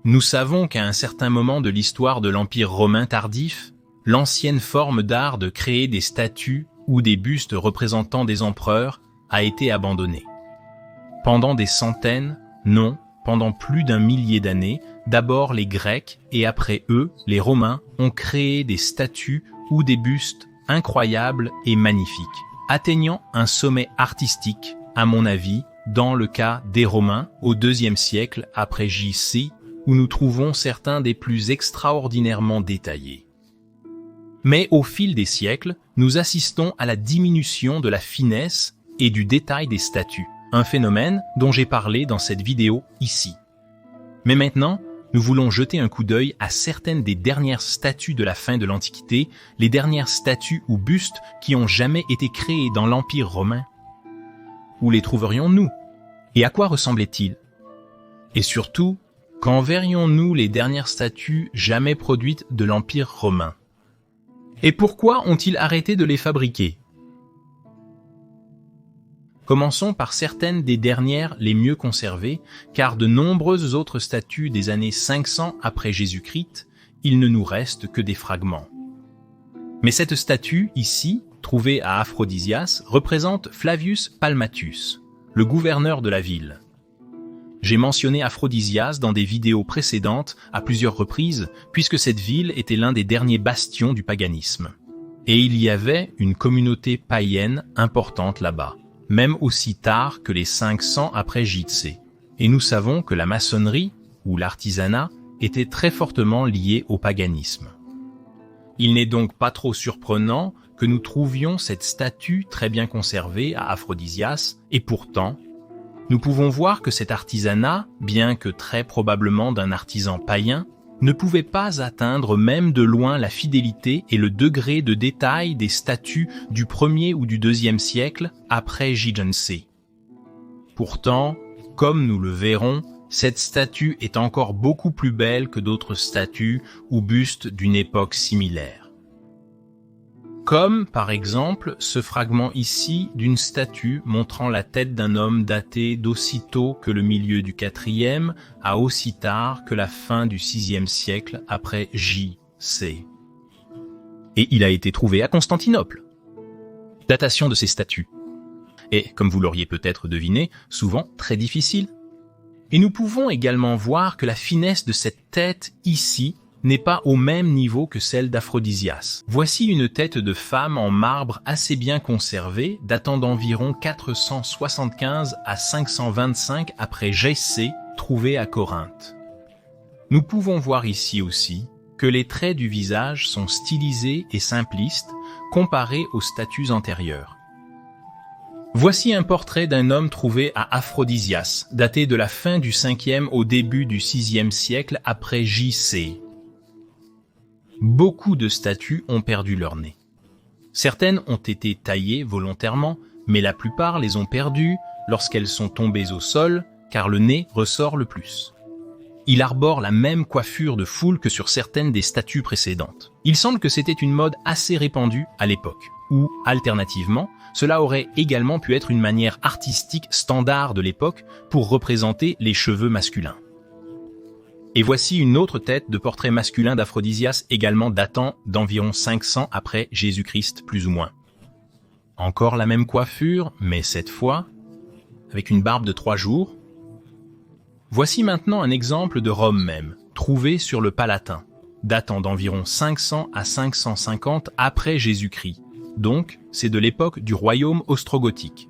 Nous savons qu'à un certain moment de l'histoire de l'Empire romain tardif, l'ancienne forme d'art de créer des statues ou des bustes représentant des empereurs a été abandonnée. Pendant des centaines, non, pendant plus d'un millier d'années, d'abord les Grecs et après eux, les Romains, ont créé des statues ou des bustes incroyables et magnifiques, atteignant un sommet artistique, à mon avis, dans le cas des Romains au IIe siècle après J.C., où nous trouvons certains des plus extraordinairement détaillés. Mais au fil des siècles, nous assistons à la diminution de la finesse et du détail des statues, un phénomène dont j'ai parlé dans cette vidéo ici. Mais maintenant, nous voulons jeter un coup d'œil à certaines des dernières statues de la fin de l'Antiquité, les dernières statues ou bustes qui ont jamais été créées dans l'Empire romain. Où les trouverions-nous? Et à quoi ressemblaient-ils? Et surtout, quand verrions-nous les dernières statues jamais produites de l'Empire romain? Et pourquoi ont-ils arrêté de les fabriquer? Commençons par certaines des dernières les mieux conservées, car de nombreuses autres statues des années 500 après Jésus-Christ, il ne nous reste que des fragments. Mais cette statue, ici, trouvée à Aphrodisias, représente Flavius Palmatius, le gouverneur de la ville. J'ai mentionné Aphrodisias dans des vidéos précédentes à plusieurs reprises, puisque cette ville était l'un des derniers bastions du paganisme. Et il y avait une communauté païenne importante là-bas, même aussi tard que les 500 après J.C. Et nous savons que la maçonnerie, ou l'artisanat, était très fortement lié au paganisme. Il n'est donc pas trop surprenant que nous trouvions cette statue très bien conservée à Aphrodisias, et pourtant, nous pouvons voir que cet artisanat, bien que très probablement d'un artisan païen, ne pouvait pas atteindre même de loin la fidélité et le degré de détail des statues du 1er ou du 2e siècle après J.C. Pourtant, comme nous le verrons, cette statue est encore beaucoup plus belle que d'autres statues ou bustes d'une époque similaire. Comme, par exemple, ce fragment ici d'une statue montrant la tête d'un homme daté d'aussi tôt que le milieu du 4e à aussi tard que la fin du 6e siècle après J.C. Et il a été trouvé à Constantinople. Datation de ces statues. Et, comme vous l'auriez peut-être deviné, souvent très difficile. Et nous pouvons également voir que la finesse de cette tête ici n'est pas au même niveau que celle d'Aphrodisias. Voici une tête de femme en marbre assez bien conservée, datant d'environ 475 à 525 après J.C., trouvée à Corinthe. Nous pouvons voir ici aussi que les traits du visage sont stylisés et simplistes comparés aux statues antérieures. Voici un portrait d'un homme trouvé à Aphrodisias, daté de la fin du 5e au début du 6e siècle après J.C. Beaucoup de statues ont perdu leur nez. Certaines ont été taillées volontairement, mais la plupart les ont perdues lorsqu'elles sont tombées au sol, car le nez ressort le plus. Il arbore la même coiffure de foule que sur certaines des statues précédentes. Il semble que c'était une mode assez répandue à l'époque, ou, alternativement, cela aurait également pu être une manière artistique standard de l'époque pour représenter les cheveux masculins. Et voici une autre tête de portrait masculin d'Aphrodisias également datant d'environ 500 après Jésus-Christ plus ou moins. Encore la même coiffure, mais cette fois, avec une barbe de 3 jours. Voici maintenant un exemple de Rome même, trouvé sur le Palatin, datant d'environ 500 à 550 après Jésus-Christ. Donc, c'est de l'époque du royaume ostrogothique.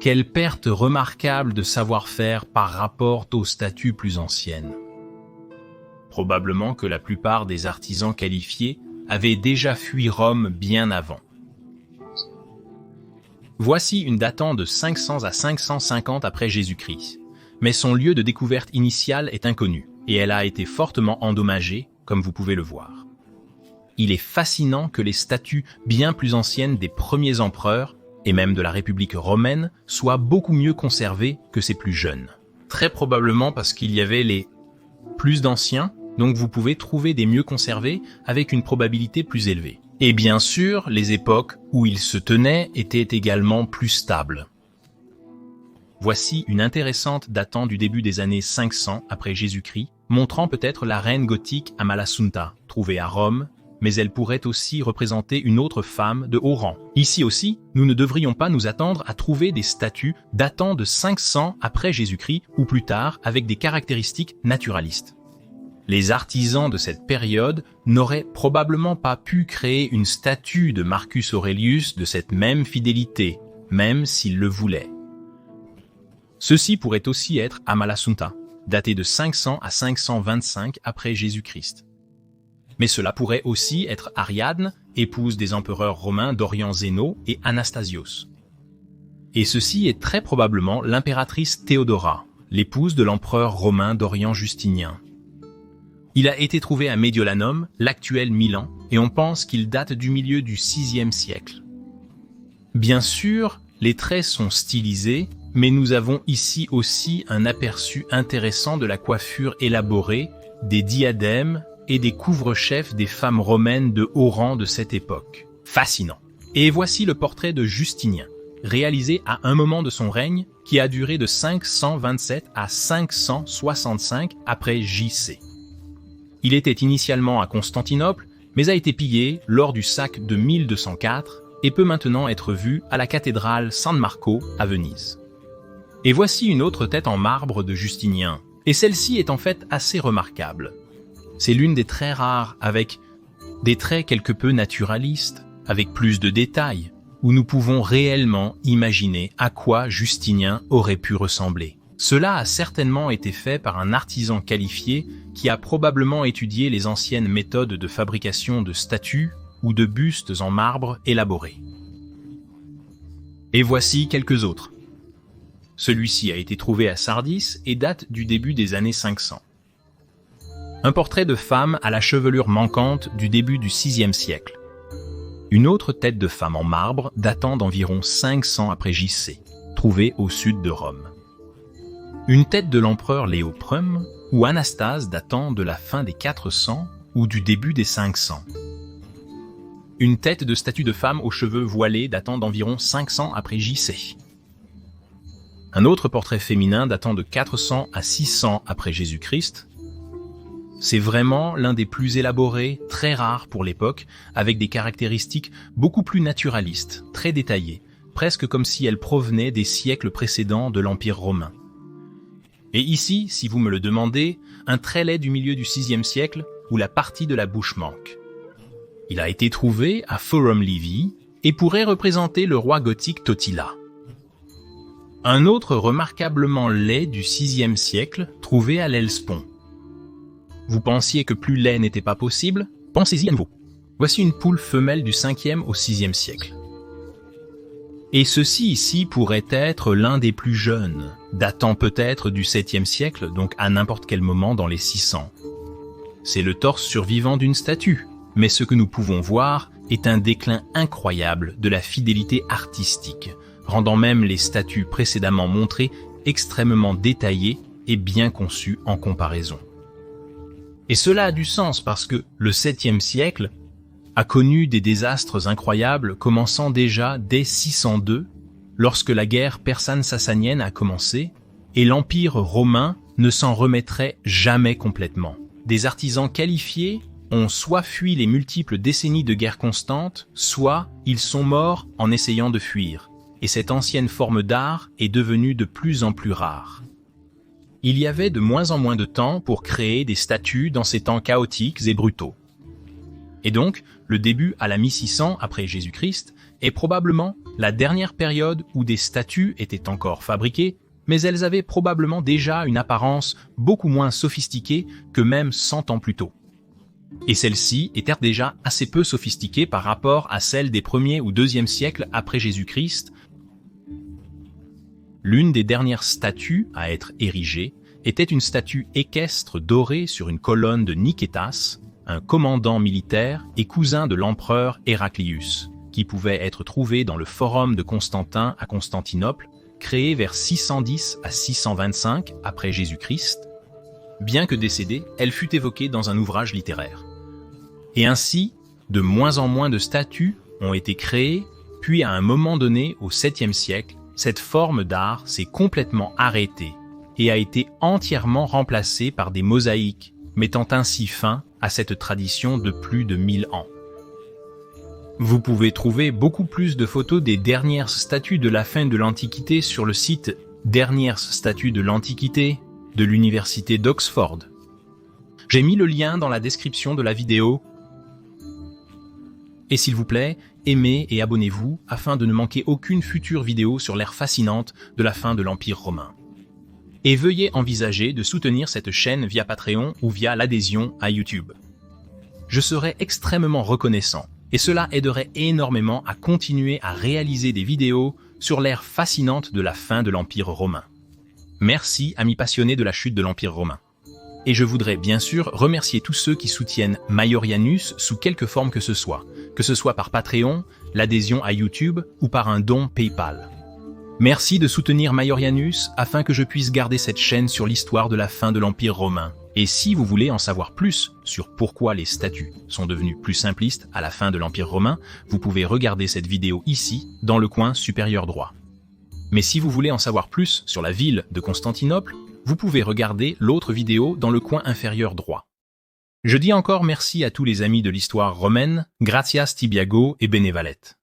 Quelle perte remarquable de savoir-faire par rapport aux statues plus anciennes. Probablement que la plupart des artisans qualifiés avaient déjà fui Rome bien avant. Voici une datant de 500 à 550 après Jésus-Christ, mais son lieu de découverte initial est inconnu, et elle a été fortement endommagée, comme vous pouvez le voir. Il est fascinant que les statues bien plus anciennes des premiers empereurs, et même de la République romaine, soient beaucoup mieux conservées que ces plus jeunes. Très probablement parce qu'il y avait les plus d'anciens, donc vous pouvez trouver des mieux conservés avec une probabilité plus élevée. Et bien sûr, les époques où ils se tenaient étaient également plus stables. Voici une intéressante datant du début des années 500 après Jésus-Christ, montrant peut-être la reine gothique Amalasuntha, trouvée à Rome, mais elle pourrait aussi représenter une autre femme de haut rang. Ici aussi, nous ne devrions pas nous attendre à trouver des statues datant de 500 après Jésus-Christ ou plus tard avec des caractéristiques naturalistes. Les artisans de cette période n'auraient probablement pas pu créer une statue de Marcus Aurelius de cette même fidélité, même s'ils le voulaient. Ceci pourrait aussi être Amalasuntha, daté de 500 à 525 après Jésus-Christ. Mais cela pourrait aussi être Ariadne, épouse des empereurs romains Dorian Zéno et Anastasios. Et ceci est très probablement l'impératrice Théodora, l'épouse de l'empereur romain Dorian Justinien. Il a été trouvé à Mediolanum, l'actuel Milan, et on pense qu'il date du milieu du VIe siècle. Bien sûr, les traits sont stylisés, mais nous avons ici aussi un aperçu intéressant de la coiffure élaborée, des diadèmes et des couvre-chefs des femmes romaines de haut rang de cette époque. Fascinant. Et voici le portrait de Justinien, réalisé à un moment de son règne qui a duré de 527 à 565 après J.C. Il était initialement à Constantinople, mais a été pillé lors du sac de 1204 et peut maintenant être vu à la cathédrale San Marco à Venise. Et voici une autre tête en marbre de Justinien, et celle-ci est en fait assez remarquable. C'est l'une des très rares avec des traits quelque peu naturalistes, avec plus de détails, où nous pouvons réellement imaginer à quoi Justinien aurait pu ressembler. Cela a certainement été fait par un artisan qualifié qui a probablement étudié les anciennes méthodes de fabrication de statues ou de bustes en marbre élaborés. Et voici quelques autres. Celui-ci a été trouvé à Sardis et date du début des années 500. Un portrait de femme à la chevelure manquante du début du VIe siècle. Une autre tête de femme en marbre datant d'environ 500 après J.C., trouvée au sud de Rome. Une tête de l'empereur Léo Ier ou Anastase datant de la fin des 400 ou du début des 500. Une tête de statue de femme aux cheveux voilés datant d'environ 500 après J.C. Un autre portrait féminin datant de 400 à 600 après Jésus-Christ. C'est vraiment l'un des plus élaborés, très rares pour l'époque, avec des caractéristiques beaucoup plus naturalistes, très détaillées, presque comme si elles provenaient des siècles précédents de l'Empire romain. Et ici, si vous me le demandez, un très laid du milieu du VIe siècle où la partie de la bouche manque. Il a été trouvé à Forum Livii et pourrait représenter le roi gothique Totila. Un autre remarquablement laid du VIe siècle trouvé à l'Hellespont. Vous pensiez que plus laid n'était pas possible? Pensez-y à nouveau. Voici une poule femelle du 5e au 6e siècle. Et ceci ici pourrait être l'un des plus jeunes, datant peut-être du 7e siècle, donc à n'importe quel moment dans les 600. C'est le torse survivant d'une statue, mais ce que nous pouvons voir est un déclin incroyable de la fidélité artistique, rendant même les statues précédemment montrées extrêmement détaillées et bien conçues en comparaison. Et cela a du sens parce que le 7e siècle a connu des désastres incroyables commençant déjà dès 602, lorsque la guerre persane-sassanienne a commencé, et l'Empire romain ne s'en remettrait jamais complètement. Des artisans qualifiés ont soit fui les multiples décennies de guerre constante, soit ils sont morts en essayant de fuir, et cette ancienne forme d'art est devenue de plus en plus rare. Il y avait de moins en moins de temps pour créer des statues dans ces temps chaotiques et brutaux. Et donc, le début à la mi-600 après Jésus-Christ est probablement la dernière période où des statues étaient encore fabriquées, mais elles avaient probablement déjà une apparence beaucoup moins sophistiquée que même 100 ans plus tôt. Et celles-ci étaient déjà assez peu sophistiquées par rapport à celles des 1er ou 2e siècles après Jésus-Christ. L'une des dernières statues à être érigée était une statue équestre dorée sur une colonne de Nicétas, un commandant militaire et cousin de l'empereur Héraclius, qui pouvait être trouvée dans le Forum de Constantin à Constantinople, créé vers 610 à 625 après Jésus-Christ. Bien que décédée, elle fut évoquée dans un ouvrage littéraire. Et ainsi, de moins en moins de statues ont été créées, puis à un moment donné, au 7e siècle, cette forme d'art s'est complètement arrêtée et a été entièrement remplacée par des mosaïques, mettant ainsi fin à cette tradition de plus de 1000 ans. Vous pouvez trouver beaucoup plus de photos des dernières statues de la fin de l'Antiquité sur le site Dernières statues de l'Antiquité de l'Université d'Oxford. J'ai mis le lien dans la description de la vidéo. Et s'il vous plaît, aimez et abonnez-vous afin de ne manquer aucune future vidéo sur l'ère fascinante de la fin de l'Empire romain. Et veuillez envisager de soutenir cette chaîne via Patreon ou via l'adhésion à YouTube. Je serai extrêmement reconnaissant et cela aiderait énormément à continuer à réaliser des vidéos sur l'ère fascinante de la fin de l'Empire romain. Merci, amis passionnés de la chute de l'Empire romain. Et je voudrais bien sûr remercier tous ceux qui soutiennent Majorianus sous quelque forme que ce soit par Patreon, l'adhésion à YouTube ou par un don PayPal. Merci de soutenir Majorianus afin que je puisse garder cette chaîne sur l'histoire de la fin de l'Empire romain. Et si vous voulez en savoir plus sur pourquoi les statues sont devenues plus simplistes à la fin de l'Empire romain, vous pouvez regarder cette vidéo ici, dans le coin supérieur droit. Mais si vous voulez en savoir plus sur la ville de Constantinople, vous pouvez regarder l'autre vidéo dans le coin inférieur droit. Je dis encore merci à tous les amis de l'histoire romaine, gratias tibiago et benevalet.